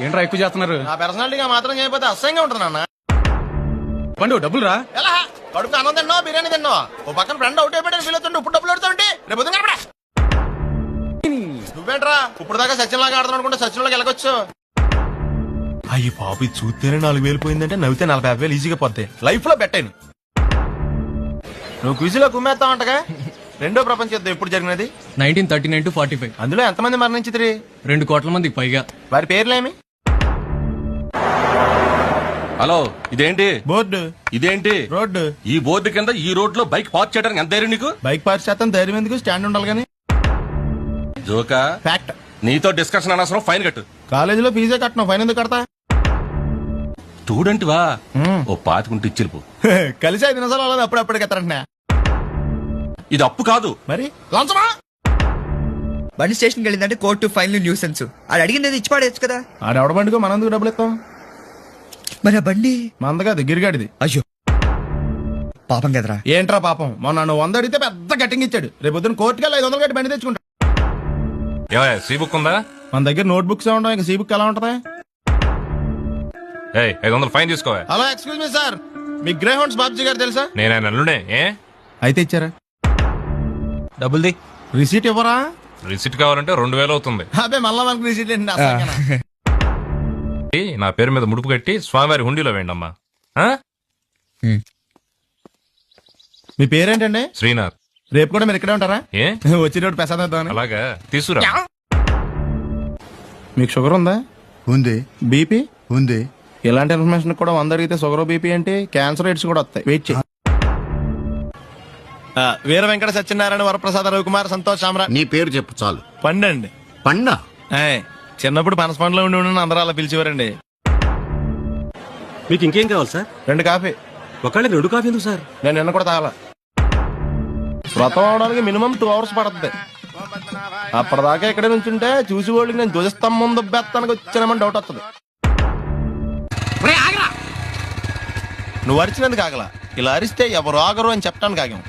ఏంట్రా ఎక్కువ చేస్తున్నారు? నా పర్సనాలిటీగా మాత్రం చేయకపోతే అసహ్యంగా ఉంటుంది నాన్న. పండు డబ్బులు రా. ఎలా కడుపు అన్నం తిన్నావా బిర్యానీ తిన్నావా? ఓ పక్కన ఫ్రెండ్ అవుట్ అయిపోయాడు ఫీల్ అవుతుంటే ఇప్పుడు డబ్బులు పెడతావుంటే రేపు పొద్దున్న నువ్వేంట్రా ఇప్పుడు దాకా సచిన్ లాగా ఆడుతున్నావు అనుకుంటే సచిన్ లాగా వెళ్ళకొచ్చు. అయ్యి పాప ఇది చూస్తేనే 4,000 పోయిందంటే నవ్వితే 45,000 ఈజీగా పోతాయి. లైఫ్ లో పెట్టాను. నువ్వు క్విజ్లో కుమ్మేస్తావంటగా. రెండో ప్రపంచ యుద్ధం ఎప్పుడు జరిగినది? 1939 to 45. అందులో ఎంతమంది మరణించితిరి? 2 కోట్ల మందికి పైగా. వారి పేర్లేమి? హలో, ఇదేంటి బోర్డు, ఇదేంటి రోడ్డు. ఈ బోర్డు కింద ఈ రోడ్ లో బైక్ పార్క్ చేయడానికి ఎంత ధైర్యం నీకు? బైక్ పార్క్ చేస్తాను ధైర్యం ఎందుకు? స్టాండ్ ఉండాలి కానీ. జోకా ఫ్యాక్ట్. నీతో డిస్కషన్ అనవసరం, ఫైన్ కట్టు. కాలేజీలో ఫీజే కట్టను, ఫైన్ ఎందుకు కడతా? స్టూడెంట్ వా, ఓ పాతికుంటే ఇచ్చిల్పు. కలిసి 5 నిమిషాలు అవ్వలేదు అప్పుడప్పుడు కట్టారంటున్నా. ఇది అప్పు కాదు మరి లంచమా? బండి స్టేషన్కి వెళ్ళిందంటే కోర్టు ఫైన్లు న్యూసెన్స్. అది అడిగింది ఇచ్చి పాడేచ్చు కదా. ఆడెవడ బండికో మనందుకు డబ్బులు ఇస్తాం. మరి ఆ బండి మందగా గిరిగాడిది. అయ్యో పాపం కదరా. ఏంట్రా పాపం, మొన్న నువ్వు 100 అడిగితే పెద్ద కటింగ్ ఇచ్చాడు. రేపు పొద్దున్న కోర్టుకి 500 కట్టి బండి తెచ్చుకుంటా. సీ బుక్ ఉందా? మన దగ్గర నోట్ బుక్స్ ఉండవు, ఇంకా సీ బుక్ ఎలా ఉంటది? 500 ఫైన్ తీసుకోవా. హలో ఎక్స్క్యూజ్ మీ సార్, మీ గ్రే హౌండ్స్ బాబ్జీ గారు తెలుసా? నేను ఆయన అల్లుడే. అయితే ఇచ్చారా? డబ్బుల్ది రిసీట్ ఇవ్వరా? రిసిట్ కావాలంటే 2,000 అవుతుంది. అదే మళ్ళా మనకు రిసీట్ ఏంటి? నా పేరు మీద ముడుపు కట్టి స్వామివారి హుండీలో వేయండమ్మా. మీ పేరేంటండి? శ్రీనాథ్. రేపు కూడా మీరు ఇక్కడే ఉంటారా? ఏ వచ్చేటప్పుడు ప్రసాదం. అలాగా తీసుకురా. మీకు షుగర్ ఉందా? ఉంది. బీపీ ఉంది. ఇలాంటి ఇన్ఫర్మేషన్ కూడా 100 అడిగితే షుగర్ బీపీ ఏంటి క్యాన్సర్ రేట్స్ కూడా వస్తాయి. వెయిట్ చేయి. వీర వెంకట సత్యనారాయణ వరప్రసాద రవికుమార్ సంతోష్ సామ్రా. నీ పేరు చెప్పు చాలు. పండండి. పండా? చిన్నప్పుడు పనస పండులో ఉండి అందరూ అలా పిలిచేవారండి. మీకు ఇంకేం కావాలి సార్? 2 కాఫీ. ఒకళ్ళకి 2 కాఫీ ఎందుకు సార్? నేను నిన్న కూడా తాగాల. వ్రతం అవడానికి మినిమం 2 hours పడుతుంది. అప్పటిదాకా ఇక్కడే నుంచుంటే చూసి వాళ్ళకి నేను ధ్వజస్తంభం దుబ్బెత్తానికి వచ్చానమని డౌట్ వస్తుంది. నువ్వు అరిచినందుకు ఆగల, ఇలా అరిస్తే ఎవరు ఆగరు అని చెప్పడానికి ఆగాం.